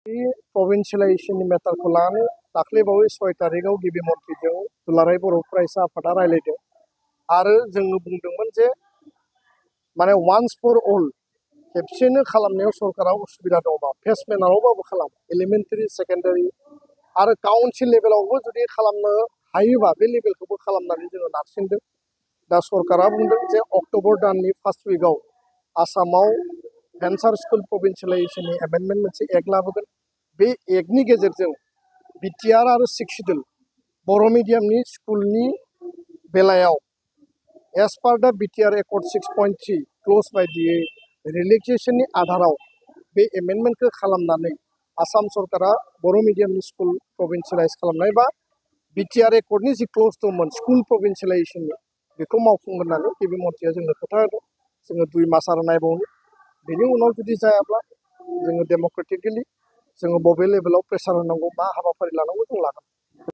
प्रभिन्सियेलाइजेसननि मेटारखौ लानानै दाख्लैबावै 6 तारिखआव गिबि मन्थ्रिजों दुलाराय बर' फरायसा आफादा रायलायदों आरो जोङो बुंदोंमोन जे माने वान्स फर अल खेबसेनो खालामनायाव सरकारा उसुबिदा दंबा फेस मेनारावबाबो खालाम एलिमेन्टारि सेकेन्डारि आरो काउन्सिल लेभेलावबो जुदि खालामनो हायोबा बे लेभेलखौबो खालामनानै जोङो नारसिनदों। दा सरकारा बुंदों जे अक्ट'बर दाननि फार्स्ट उइकआव आसामाव भेन्सार स्कुल प्रभिन्सियेलाइजेसननि एमेन्डमेन्ट मोनसे एक्ट लाबोगोन। बे एक्टनि गेजेरजों बिटिआर आरो 6 शिड्युल बर' मिडियामनि स्कुलनि बेलायाव एज पार दा बिटिआर एकर्ड 6.3 क्ल'ज बायदियै रिलेक्सेसननि आधाराव बे एमेन्डमेन्टखौ खालामनानै आसाम सरकारा बर' मिडियामनि स्कुल प्रभिन्सियेलाइज खालामनाय बा बिटिआर एकर्डनि जि क्ल'ज दंमोन स्कुल प्रभिन्सियेलाइजेसननि बेखौ मावफुंगोन होननानै गिबि मन्थ्रिया जोंनो खोथा होदों। जोङो 2 मास आरो नायबावनो बेनि उनाव जुदि जायाब्ला जोङो डेम'क्रेटिकेलि जोङो बबे लेभेलाव प्रेसार होनांगौ मा हाबाफारि लानांगौ जों लागोन।